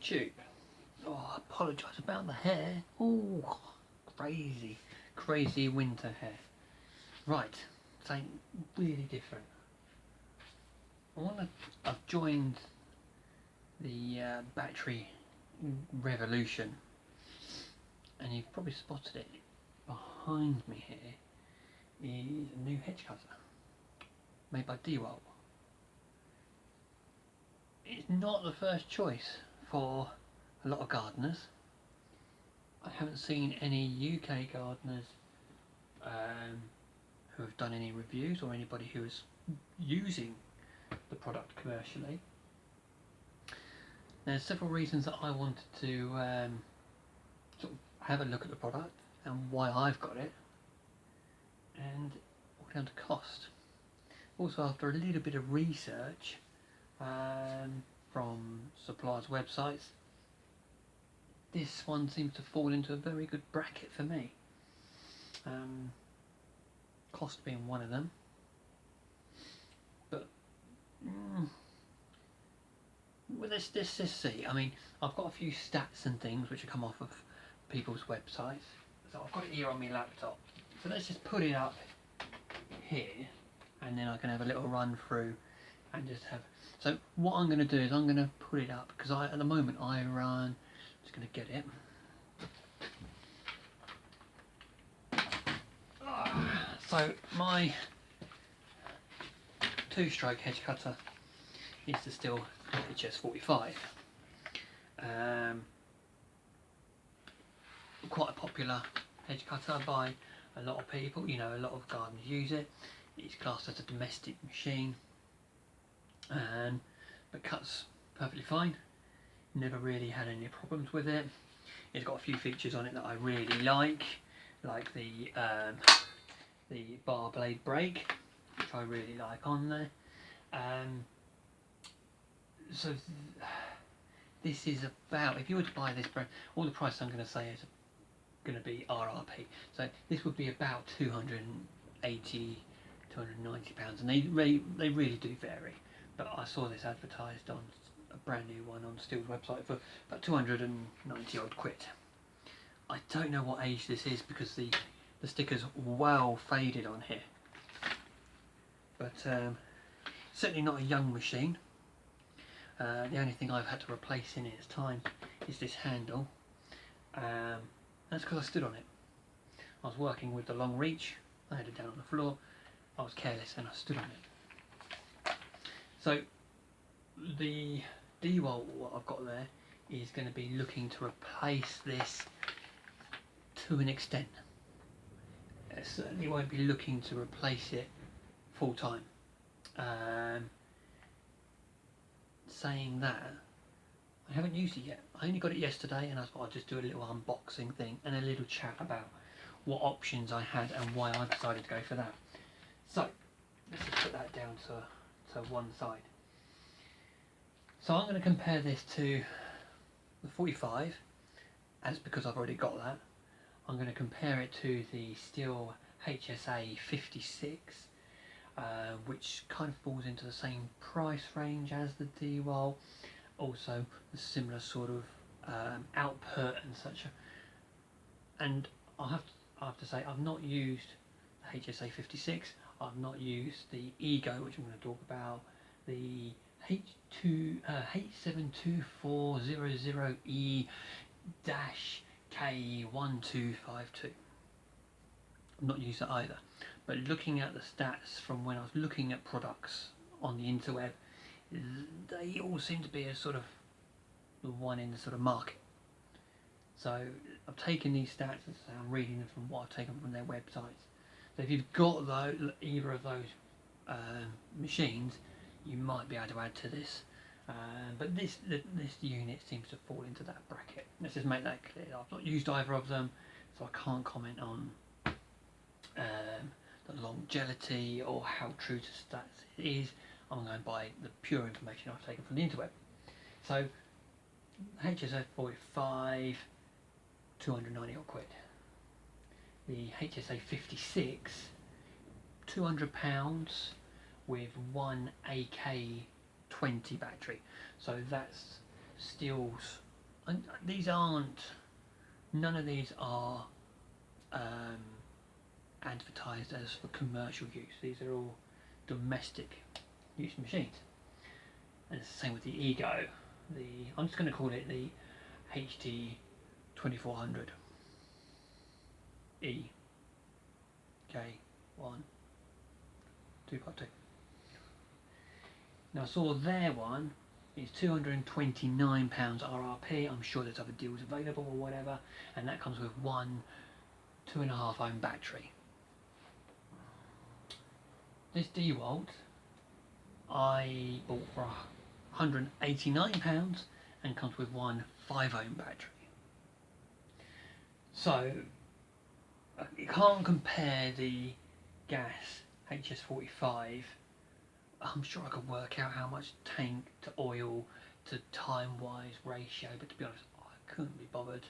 YouTube. Oh, I apologise about the hair. Oh, crazy winter hair. Right, something really different. I've joined the battery revolution, and you've probably spotted it. Behind me here is a new hedge cutter made by DeWalt. It's not the first choice for a lot of gardeners. I haven't seen any UK gardeners who have done any reviews, or anybody who is using the product commercially. There's several reasons that I wanted to sort of have a look at the product and why I've got it, and all down to cost. Also, after a little bit of research from suppliers' websites, this one seems to fall into a very good bracket for me. Cost being one of them, but well, let's see. I mean, I've got a few stats and things which have come off of people's websites, so I've got it here on my laptop. So let's just put it up here, and then I can have a little run through and just have. So what I'm going to do is I'm going to put it up, because at the moment I run. Just going to get it. So my 2-stroke hedge cutter is the Stihl HS45. Quite a popular hedge cutter by a lot of people. You know, a lot of gardeners use it. It's classed as a domestic machine, but cuts perfectly fine. Never really had any problems with it. It's got a few features on it that I really like the bar blade brake, which I really like on there. So this is about, if you were to buy this brand, all the price I'm going to say is going to be RRP. So this would be about £280, £290, and they really do vary. But I saw this advertised on a brand new one on Stihl's website for about 290 odd quid. I don't know what age this is, because the sticker's well faded on here, but certainly not a young machine. The only thing I've had to replace in its time is this handle. That's because I stood on it. I was working with the long reach, I had it down on the floor, I was careless and I stood on it. So the DeWalt, what I've got there, is going to be looking to replace this to an extent. It certainly won't be looking to replace it full time. Saying that, I haven't used it yet. I only got it yesterday, and I thought I'd just do a little unboxing thing and a little chat about what options I had and why I decided to go for that. So let's just put that down to one side. So I'm going to compare this to the 45, as because I've already got that. I'm going to compare it to the Stihl HSA56, which kind of falls into the same price range as the DeWalt, also a similar sort of output and such. And I have to say, I've not used the HSA56. I've not used the Ego, which I'm going to talk about, the H72400E-K1252. I've not used that either. But looking at the stats from when I was looking at products on the interweb, they all seem to be a sort of the one in the sort of market. So I've taken these stats and I'm reading them from what I've taken from their websites. So if you've got either of those machines, you might be able to add to this. But this unit seems to fall into that bracket. Let's just make that clear. I've not used either of them, so I can't comment on the longevity or how true to stats it is. I'm going by the pure information I've taken from the interweb. So HSA45, 290 odd quid. The HSA56, £200 with one AK20 battery. So that's Stihl's these aren't, none of these are advertised as for commercial use. These are all domestic use machines. And it's the same with the Ego. I'm just going to call it the HD 2400 E K1 2x2. Now I saw their one is £229 RRP. I'm sure there's other deals available or whatever, and that comes with one 2.5 ohm battery. This DeWalt I bought for £189 and comes with one 5 ohm battery. So you can't compare the gas HS45. I'm sure I could work out how much tank to oil to time-wise ratio, but to be honest, I couldn't be bothered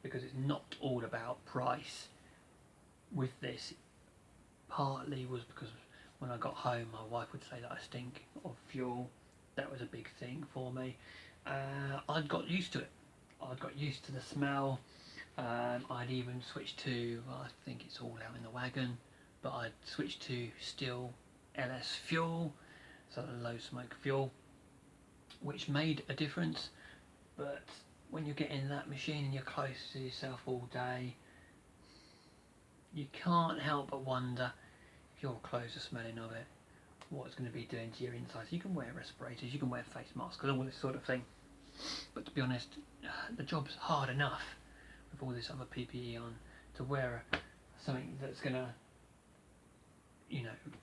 because it's not all about price. With this, partly was because when I got home, my wife would say that I stink of fuel. That was a big thing for me. I'd got used to it. I'd got used to the smell. I'd even switched to, well, I think it's all out in the wagon, but I'd switched to still LS fuel, so low smoke fuel, which made a difference. But when you get in that machine and you're close to yourself all day, you can't help but wonder if your clothes are smelling of it, what it's going to be doing to your insides. You can wear respirators, you can wear face masks, and all this sort of thing. But to be honest, the job's hard enough with all this other PPE on. To wear something that's going to,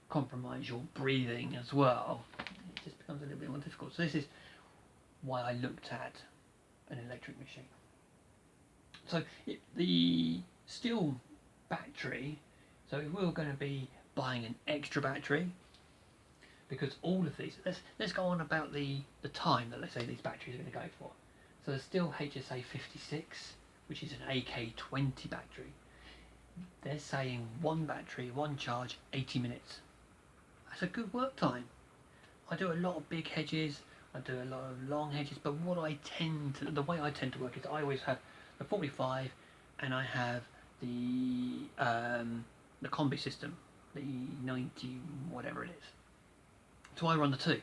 compromise your breathing as well, it just becomes a little bit more difficult. So this is why I looked at an electric machine. So the steel battery, so if we were going to be buying an extra battery, because all of these, let's go on about the time that, let's say, these batteries are going to go for. So there's still HSA56, which is an AK20 battery. They're saying one battery, one charge, 80 minutes. That's a good work time. I do a lot of big hedges, I do a lot of long hedges, but the way I tend to work is I always have the 45 and I have the combi system, the 90 whatever it is. So I run the two,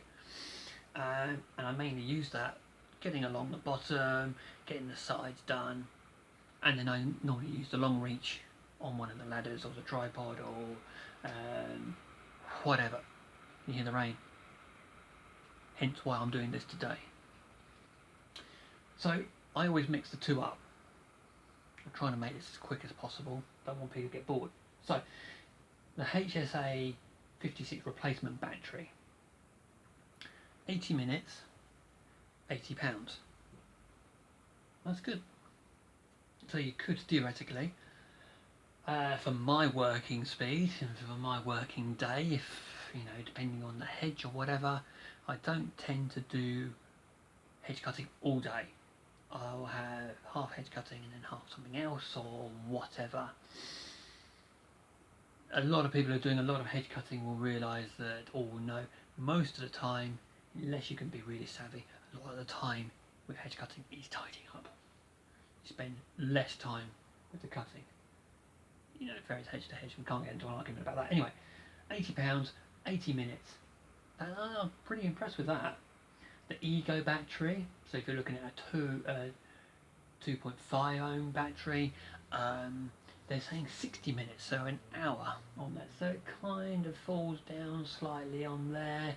and I mainly use that, getting along the bottom, getting the sides done, and then I normally use the long reach on one of the ladders or the tripod or whatever. You hear the rain, hence why I'm doing this today. So I always mix the two up. I'm trying to make this as quick as possible, don't want people to get bored. So the HSA 56 replacement battery, 80 minutes, £80. That's good. So you could theoretically, for my working speed and for my working day, if depending on the hedge or whatever, I don't tend to do hedge cutting all day. I'll have half hedge cutting and then half something else or whatever. A lot of people who are doing a lot of hedge cutting will realise that, most of the time, unless you can be really savvy, a lot of the time with hedge cutting is tidying up. You spend less time with the cutting. It varies hedge to hedge, we can't get into an argument about that. Anyway, £80, 80 minutes. I'm pretty impressed with that. The Ego battery, so if you're looking at a 2.5 ohm battery, they're saying 60 minutes, so an hour on that. So it kind of falls down slightly on there.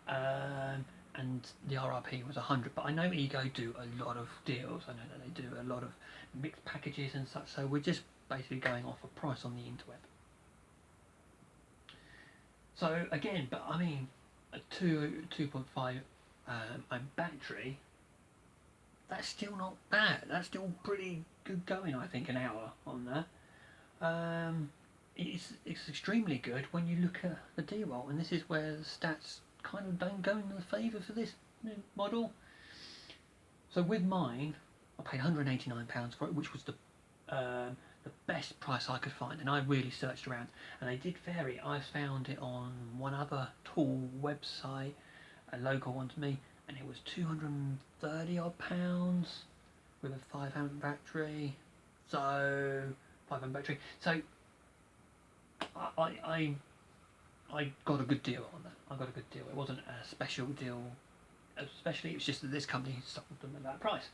And the RRP was 100, but I know Ego do a lot of deals. I know that they do a lot of mixed packages and such, so we're just basically going off a price on the interweb. So again, but I mean, a 2.5 ohm battery, that's still not bad. That's still pretty good going, I think, an hour on that. It's extremely good when you look at the DeWalt, and this is where the stats kind of don't go in the favour for this new model. So with mine, I paid £189 for it, which was the best price I could find, and I really searched around, and they did vary. I found it on one other tool website, a local one to me, and it was £230 odd. with a 5 amp battery. So 5 amp battery. So I got a good deal on that. I got a good deal. It wasn't a special deal, especially. It's just that this company sold them at that price.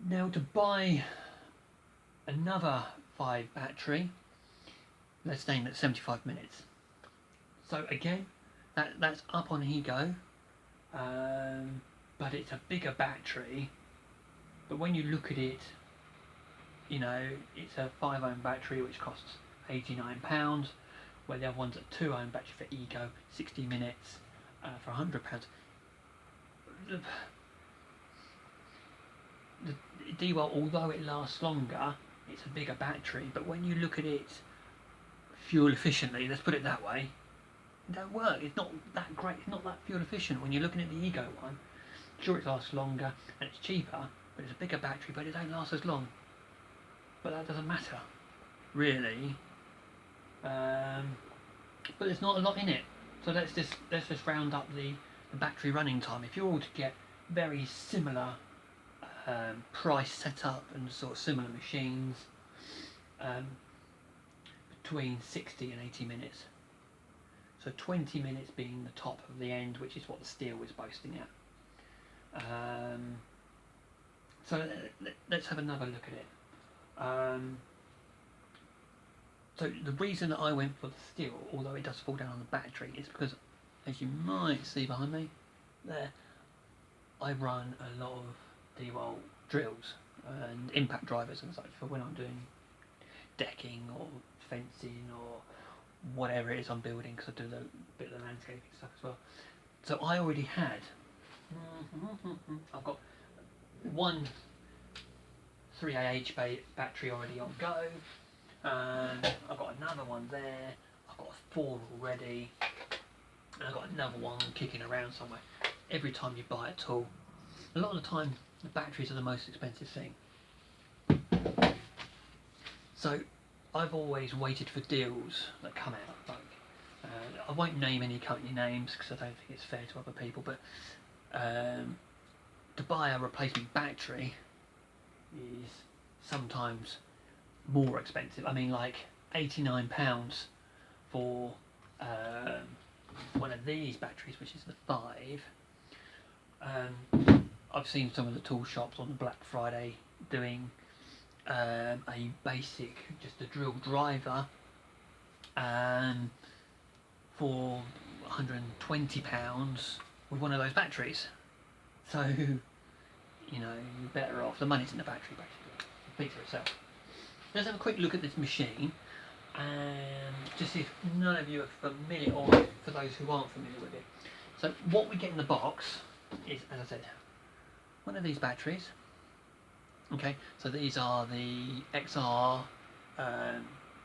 Now to buy another 5 battery, let's name it 75 minutes. So again, that's up on Ego, but it's a bigger battery. But when you look at it, you know, it's a 5 ohm battery which costs £89, where the other one's a 2 ohm battery for Ego, 60 minutes for £100. The DeWalt, although it lasts longer, it's a bigger battery, but when you look at it fuel efficiently, let's put it that way, it don't work. It's not that great. It's not that fuel efficient. When you're looking at the Ego one, sure it lasts longer and it's cheaper, but it's a bigger battery, but it don't last as long. But that doesn't matter, really. But there's not a lot in it. So let's just round up the battery running time. If you're all to get very similar price setup and sort of similar machines, between 60 and 80 minutes. So 20 minutes being the top of the end, which is what the steel is boasting at. So let's have another look at it. So the reason that I went for the steel, although it does fall down on the battery, is because, as you might see behind me there, I run a lot of DeWalt drills and impact drivers and such for when I'm doing decking or fencing or whatever it is I'm building, because I do a bit of the landscaping stuff as well. So I already had, I've got one 3AH battery already on go, and I've got another one there, I've got 4 already, and I've got another one kicking around somewhere. Every time you buy a tool, a lot of the time the batteries are the most expensive thing. So I've always waited for deals that come out. Like, I won't name any company names because I don't think it's fair to other people, but to buy a replacement battery is sometimes more expensive. I mean, like £89 for one of these batteries, which is the 5. I've seen some of the tool shops on the Black Friday doing a basic, just a drill driver, for £120 with one of those batteries. So, you know, you're better off. The money's in the battery, basically. It speaks for itself. Let's have a quick look at this machine and just see if none of you are familiar, or for those who aren't familiar with it. So what we get in the box is, as I said, one of these batteries. Okay, so these are the XR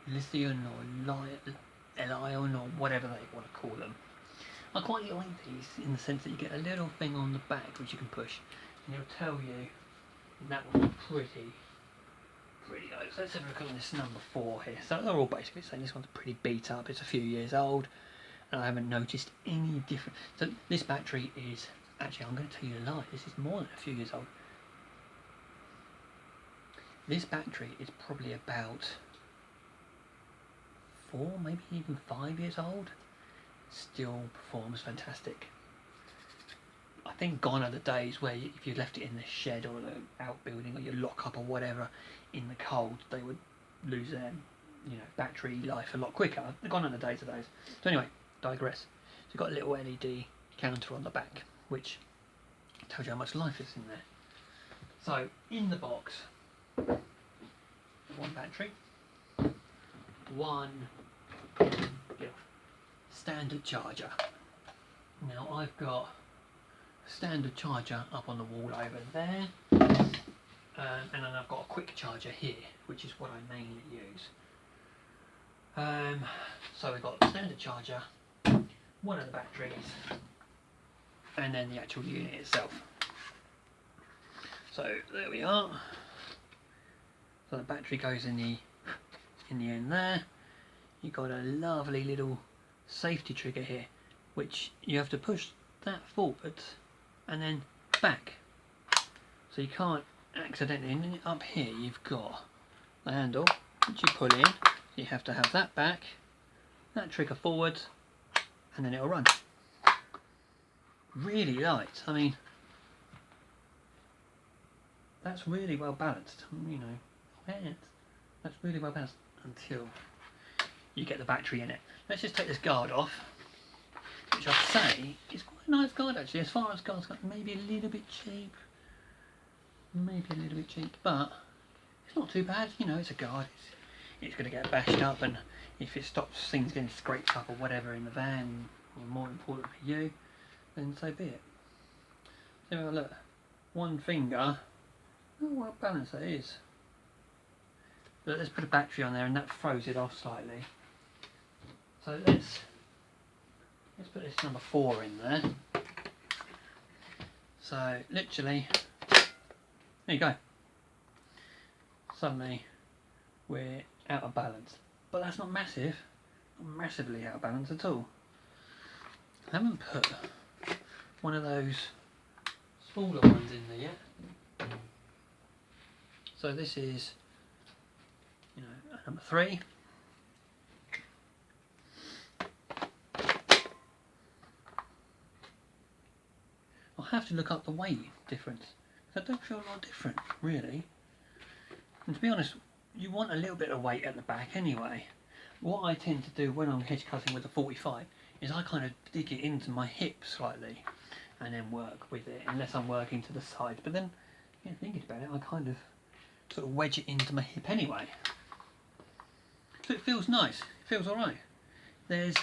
lithium or Lion or whatever they want to call them. I quite like these in the sense that you get a little thing on the back which you can push, and it'll tell you that one's pretty old. So let's have a look at this number 4 here. So they're all basically saying this one's pretty beat up. It's a few years old, and I haven't noticed any difference. So this battery is actually, I'm going to tell you a lie. This is more than a few years old. This battery is probably about 4, maybe even 5 years old. Still performs fantastic. I think gone are the days where if you left it in the shed or the outbuilding or your lock-up or whatever in the cold, they would lose their, you know, battery life a lot quicker. They're gone are the days of those. So anyway, digress. So you've got a little LED counter on the back, which tells you how much life is in there. So in the box, one battery, one standard charger. Now I've got a standard charger up on the wall over there, and then I've got a quick charger here, which is what I mainly use. So we've got the standard charger, one of the batteries, and then the actual unit itself. So there we are. So the battery goes in the end there. You've got a lovely little safety trigger here, which you have to push that forward and then back. so you can't accidentally. And then up here you've got the handle which you pull in. You have to have that back, that trigger forwards, and then it'll run. Really light. I mean, that's really well balanced. You know, that's really well balanced until you get the battery in it. Let's just take this guard off, which I'd say is quite a nice guard actually. As far as guards go, maybe a little bit cheap, but it's not too bad. You know, it's a guard. It's going to get bashed up, and if it stops things getting scraped up or whatever in the van, or more important for you, then so be it. So look, one finger. Oh, well balanced that is. But let's put a battery on there, and that throws it off slightly. So let's put this number 4 in there. So literally, there you go. Suddenly we're out of balance, but that's not massive, not massively out of balance at all. I haven't put one of those smaller ones in there yet. So this is, you know, number 3. I'll have to look up the weight difference. I don't feel a lot different, really. And to be honest, you want a little bit of weight at the back anyway. What I tend to do when I'm hedge cutting with a 45 is I kind of dig it into my hip slightly and then work with it, unless I'm working to the side. But then, yeah, thinking about it, I kind of sort of wedge it into my hip anyway. So it feels nice, it feels alright. There's,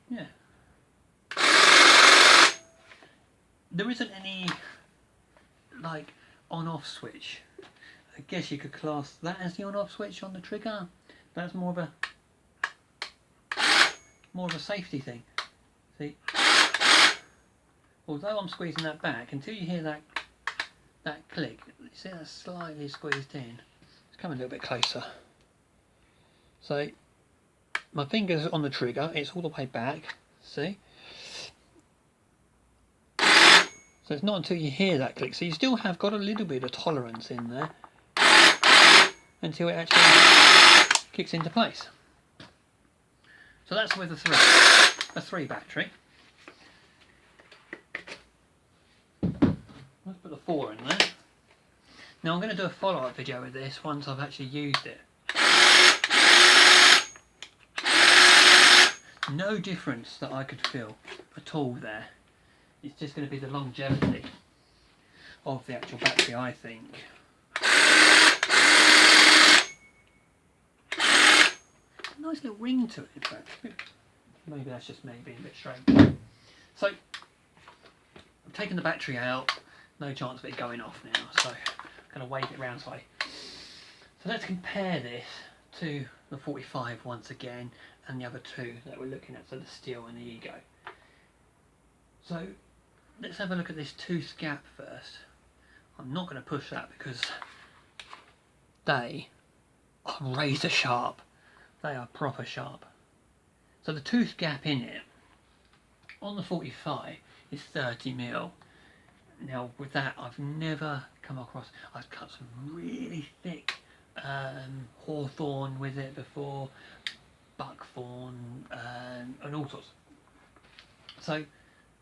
yeah. There isn't any, like, on-off switch. I guess you could class that as the on-off switch on the trigger. That's more of a safety thing. See? Although I'm squeezing that back, until you hear that click, you see that's slightly squeezed in. Let's come a little bit closer. So my finger's on the trigger, it's all the way back, see? So it's not until you hear that click. So you still have got a little bit of tolerance in there until it actually kicks into place. So that's with a 3 battery. Let's put the 4 in there. Now I'm going to do a follow-up video with this once I've actually used it. No difference that I could feel at all there. It's just going to be the longevity of the actual battery, I think. Nice little ring to it, in fact. Maybe that's just me being a bit strange. So, I've taken the battery out. No chance of it going off now, so I'm going to wave it around slightly. So let's compare this to the 45 once again, and the other 2 that we're looking at, so the Steel and the Ego. So let's have a look at this tooth gap first. I'm not going to push that because they are razor sharp. They are proper sharp. So the tooth gap in it on the 45 is 30mm. Now with that, I've never come across, I've cut some really thick hawthorn with it before, buckthorn, and all sorts. So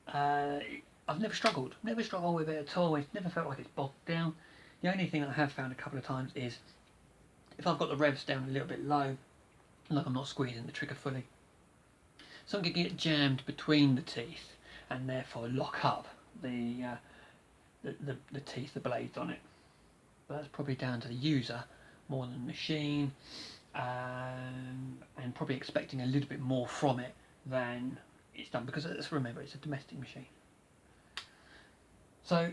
I've never struggled with it at all. It's never felt like it's bogged down. The only thing I have found a couple of times is if I've got the revs down a little bit low, like I'm not squeezing the trigger fully, something can get jammed between the teeth and therefore lock up the teeth, the blades on it. But that's probably down to the user more than the machine, and probably expecting a little bit more from it than it's done, because let's remember it's a domestic machine. So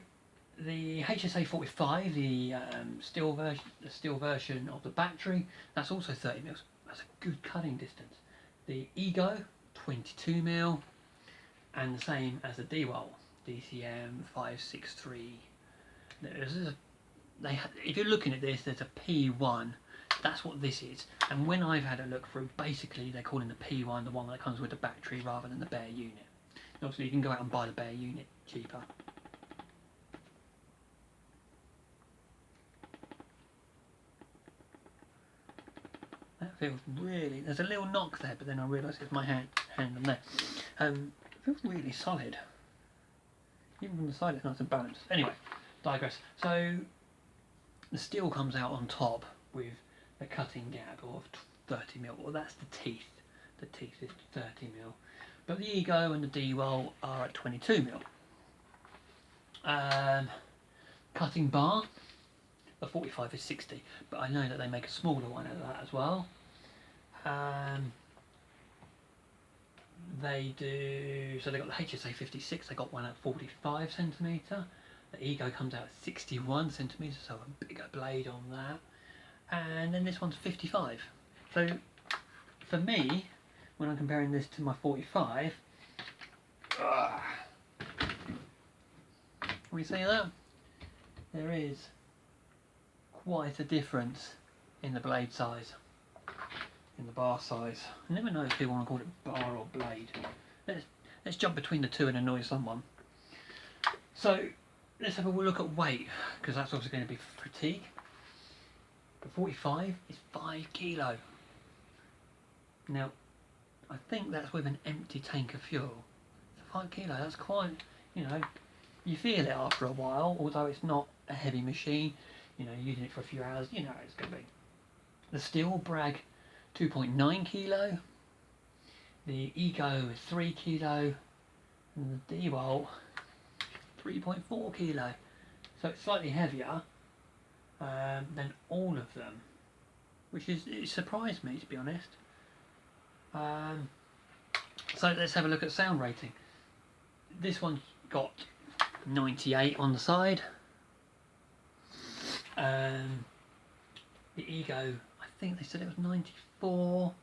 the HSA45, the steel version of the battery, that's also 30mm. That's a good cutting distance. The Ego, 22mm, and the same as the DeWalt, DCM563. If you're looking at this, there's a P1. That's what this is. And when I've had a look through, basically they're calling the P1 the one that comes with the battery rather than the bare unit. And obviously you can go out and buy the bare unit cheaper. Feels really, there's a little knock there, but then I realise it's my hand on there. Feels really solid. Even from the side it's nice and balanced. Anyway, digress. So the steel comes out on top with a cutting gap of 30mm. Well, that's the teeth. The teeth is 30mm. But the Ego and the DeWalt are at 22mm. Cutting bar, the 45 is 60, but I know that they make a smaller one of that as well. They do, so they got the HSA56, they got one at 45cm. The Ego comes out at 61cm, so a bigger blade on that. And then this one's 55. So for me, when I'm comparing this to my 45, can we see that? There is quite a difference in the blade size, in the bar size. I never know if people want to call it bar or blade. Let's jump between the two and annoy someone. So let's have a look at weight, because that's also going to be fatigue. The 45 is 5 kilo. Now, I think that's with an empty tank of fuel. So 5 kilo, that's quite, you know, you feel it after a while, although it's not a heavy machine. You know, using it for a few hours, you know how it's going to be. The steel brag 2.9 kilo. The Ego is 3 kilo. And the DeWalt 3.4 kilo. So it's slightly heavier than all of them, which is, it surprised me, to be honest. So let's have a look at sound rating. This one's got 98 on the side. The Ego, I think they said it was 94,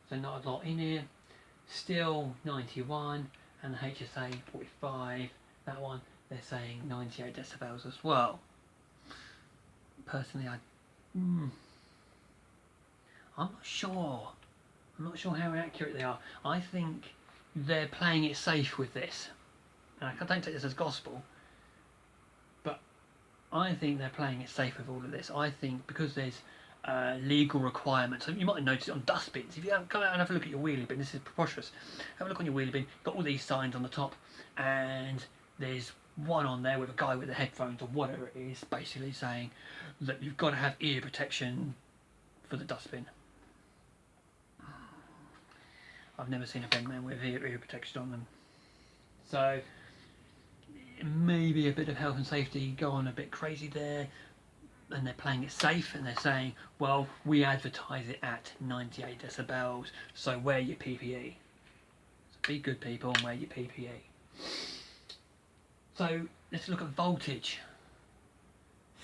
so not a lot in here. Still 91, and the HSA 45, that one, they're saying 98 decibels as well. Personally, I'm not sure. I'm not sure how accurate they are. I think they're playing it safe with this. And I don't take this as gospel, but I think they're playing it safe with all of this. I think because there's legal requirements. So you might have noticed it on dustbins. If you come out and have a look at your wheelie bin, this is preposterous. Have a look on your wheelie bin. Got all these signs on the top, and there's one on there with a guy with the headphones or whatever it is, basically saying that you've got to have ear protection for the dustbin. I've never seen a penman with ear protection on them. So maybe a bit of health and safety go on a bit crazy there, and they're playing it safe, and they're saying, well, we advertise it at 98 decibels, so wear your PPE. So be good people and wear your PPE. So let's look at voltage.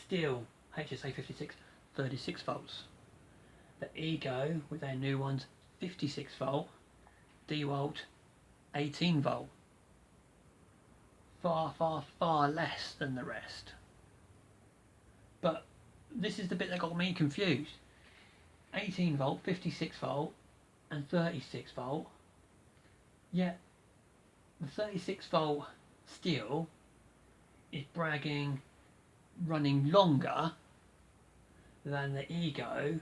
Steel, HSA56, 36 volts. The Ego, with their new ones, 56 volt. DeWalt, 18 volt. Far, far, far less than the rest. But this is the bit that got me confused. 18 volt, 56 volt, and 36 volt. Yet the 36 volt steel is bragging running longer than the Ego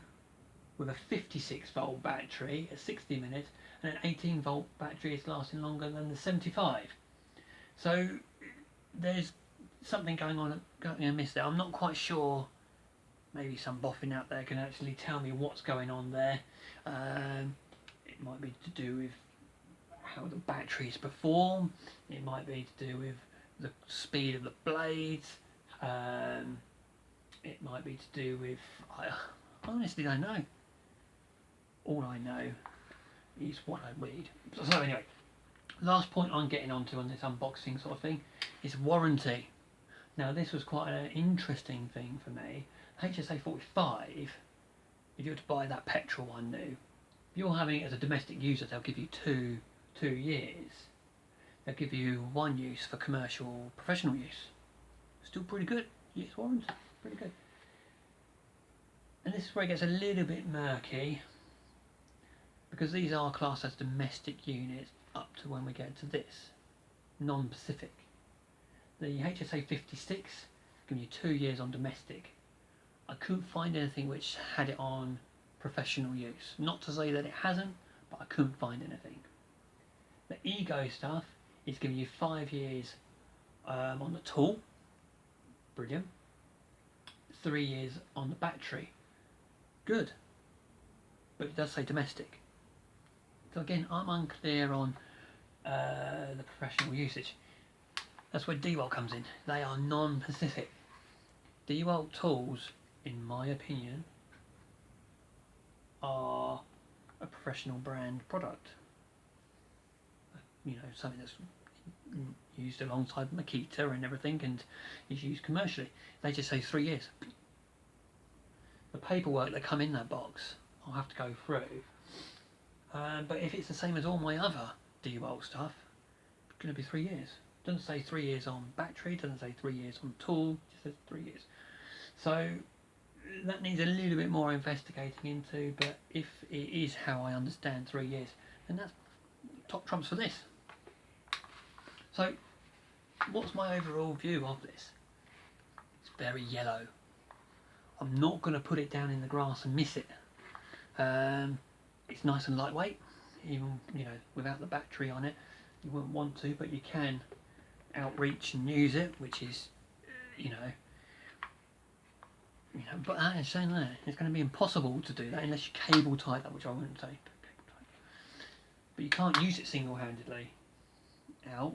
with a 56 volt battery at 60 minutes, and an 18 volt battery is lasting longer than the 75. So there's something going on amiss there. I'm not quite sure. Maybe some boffin out there can actually tell me what's going on there. It might be to do with how the batteries perform. It might be to do with the speed of the blades. It might be to do with, I honestly don't know. All I know is what I read. So anyway, last point I'm getting onto on this unboxing sort of thing is warranty. Now this was quite an interesting thing for me. HSA 45, if you were to buy that petrol one new, if you're having it as a domestic user, they'll give you two years. They'll give you 1 use for commercial, professional use. Still pretty good. Yes, warranty, pretty good. And this is where it gets a little bit murky, because these are classed as domestic units up to when we get to this, non-Pacific. The HSA 56 give you 2 years on domestic. I couldn't find anything which had it on professional use. Not to say that it hasn't, but I couldn't find anything. The Ego stuff is giving you 5 years on the tool, brilliant. 3 years on the battery, good. But it does say domestic. So again, I'm unclear on the professional usage. That's where DeWalt comes in. They are non-specific. DeWalt tools, in my opinion, are a professional brand product. You know, something that's used alongside Makita and everything and is used commercially. They just say 3 years. The paperwork that come in that box, I'll have to go through. But if it's the same as all my other DeWalt stuff, it's going to be 3 years. It doesn't say 3 years on battery, doesn't say 3 years on tool, it just says 3 years. So that needs a little bit more investigating into, but if it is how I understand 3 years, then that's top trumps for this. So what's my overall view of this? It's very yellow. I'm not going to put it down in the grass and miss it. It's nice and lightweight, even, you know, without the battery on it. You wouldn't want to, but you can outreach and use it, which is, you know, but that is saying that it's going to be impossible to do that unless you cable tie that, which I wouldn't say. But you can't use it single-handedly out,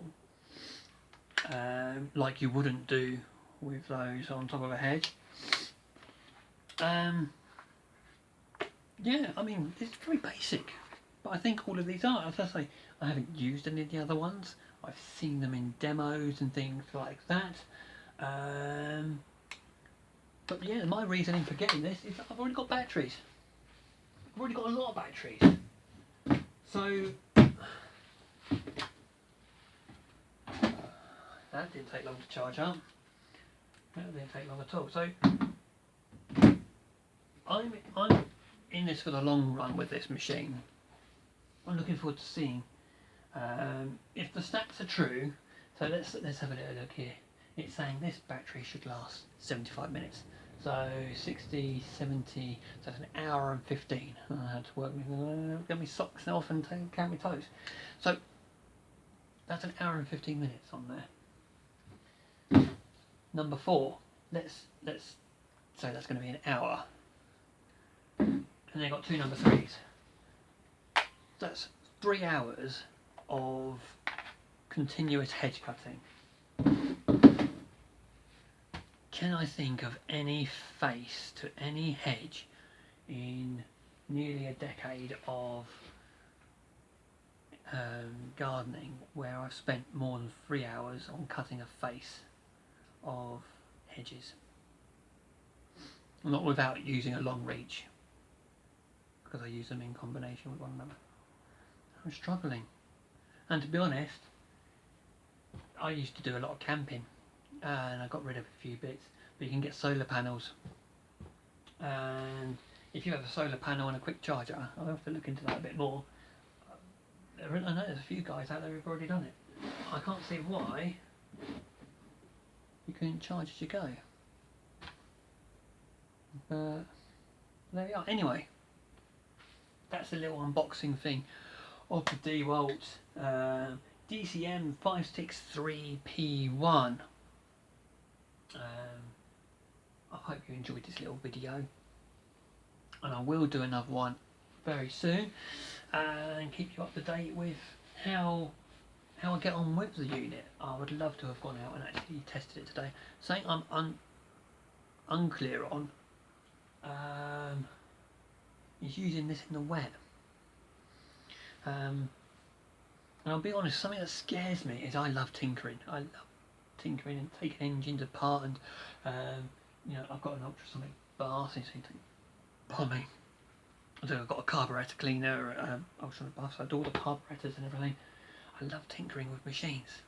like you wouldn't do with those on top of a hedge. Yeah, I mean, it's very basic, but I think all of these are. As I say, I haven't used any of the other ones. I've seen them in demos and things like that. But yeah, my reasoning for getting this is that I've already got batteries. I've already got a lot of batteries. So that didn't take long to charge up. That didn't take long at all. So I'm in this for the long run with this machine. I'm looking forward to seeing if the stats are true. So let's have a little look here. It's saying this battery should last 75 minutes. So 60, 70, so that's an hour and 15. I had to work with, get my socks off and count my toes. So that's an hour and 15 minutes on there. Number 4, let's say that's going to be an hour. And they've got 2 number 3s. That's 3 hours of continuous hedge cutting. Can I think of any face to any hedge in nearly a decade of gardening where I've spent more than 3 hours on cutting a face of hedges? Not without using a long reach, because I use them in combination with one another. I'm struggling. And to be honest, I used to do a lot of camping and I got rid of a few bits, but you can get solar panels, and if you have a solar panel and a quick charger, I'll have to look into that a bit more. I know there's a few guys out there who've already done it. I can't see why you couldn't charge as you go, but there we are. Anyway, that's a little unboxing thing of the DeWalt DCM563P1. I hope you enjoyed this little video, and I will do another one very soon and keep you up to date with how I get on with the unit. I would love to have gone out and actually tested it today. Something I'm unclear on is using this in the wet. And I'll be honest, something that scares me is I love tinkering. I love tinkering and taking engines apart, and you know, I've got an ultrasonic bath, pardon me. I've got a carburetor cleaner, ultrasonic bath, so I do all the carburetors and everything. I love tinkering with machines,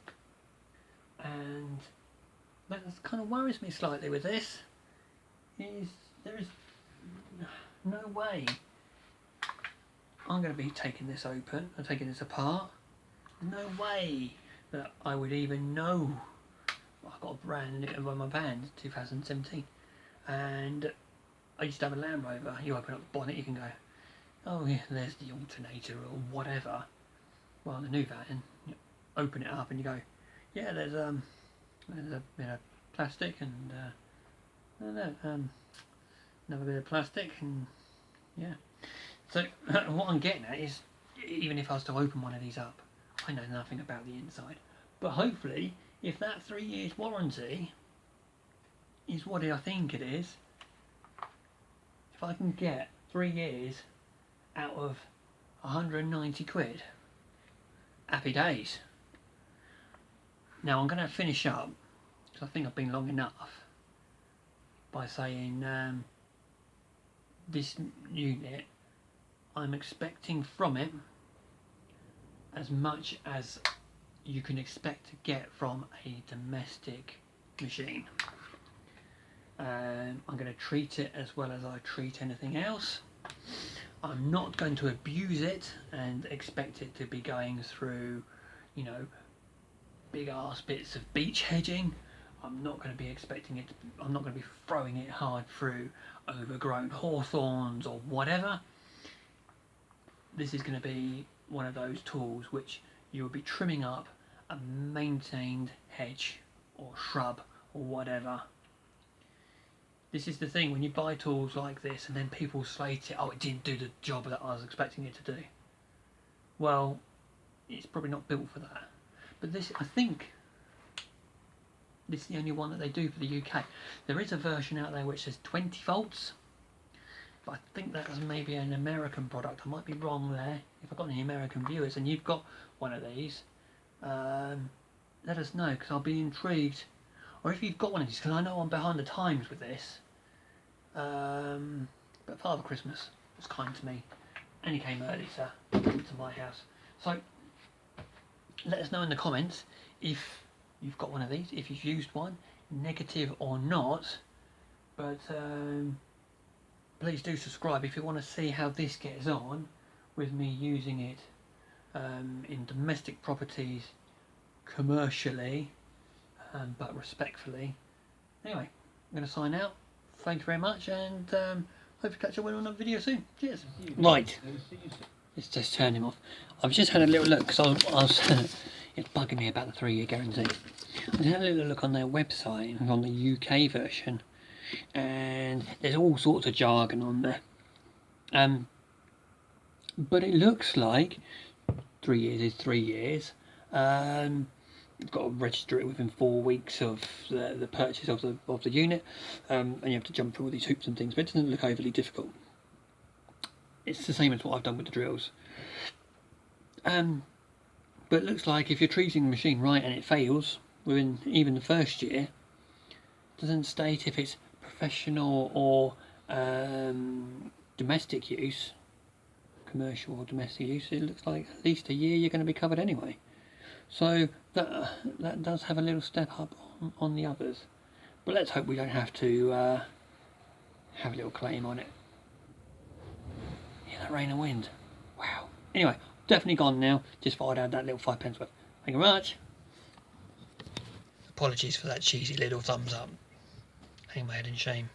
and that kind of worries me slightly with this. There is no way I'm going to be taking this open and taking this apart. No way that I would even know. I've got a brand new on my band, 2017, and I used to have a Land Rover. You open up the bonnet, you can go, oh yeah, there's the alternator or whatever. Well, the new van, you open it up and you go, yeah, there's a bit of plastic and another bit of plastic, and yeah. So what I'm getting at is, even if I was to open one of these up, I know nothing about the inside. But hopefully, if that 3 years warranty is what I think it is, if I can get 3 years out of 190 quid, happy days. Now I'm going to finish up, because I think I've been long enough, by saying this unit, I'm expecting from it as much as you can expect to get from a domestic machine. I'm going to treat it as well as I treat anything else. I'm not going to abuse it and expect it to be going through, you know, big ass bits of beach hedging. I'm not going to be expecting it, I'm not going to be throwing it hard through overgrown hawthorns or whatever. This is going to be one of those tools which you will be trimming up a maintained hedge or shrub or whatever. This is the thing, when you buy tools like this and then people slate it, oh, it didn't do the job that I was expecting it to do. Well, it's probably not built for that. But this, I think, this is the only one that they do for the UK. There is a version out there which says 20 volts, but I think that was maybe an American product. I might be wrong there. If I've got any American viewers and you've got one of these, let us know, because I'll be intrigued. Or if you've got one of these, because I know I'm behind the times with this. But Father Christmas was kind to me, and he came early to my house. So let us know in the comments if you've got one of these, if you've used one, negative or not. But please do subscribe if you want to see how this gets on with me using it in domestic properties, commercially, but respectfully. Anyway, I'm going to sign out. Thank you very much, and hope to catch up with another video soon. Cheers. Right, let's just turn him off. I've just had a little look, because I was it's bugging me about the 3-year guarantee. I had a little look on their website, on the UK version, and there's all sorts of jargon on there. But it looks like 3 years is 3 years. You've got to register it within 4 weeks of the purchase of the unit, and you have to jump through all these hoops and things, but it doesn't look overly difficult. It's the same as what I've done with the drills. But it looks like if you're treating the machine right and it fails within even the first year, it doesn't state if it's professional or domestic use, commercial or domestic use. It looks like at least a year you're going to be covered anyway. So that does have a little step up on the others, but let's hope we don't have to have a little claim on it. Yeah, that rain and wind. Wow. Anyway, definitely gone now. Just thought I'd add that little 5p worth. Thank you very much. Apologies for that cheesy little thumbs up. Hang my head in shame.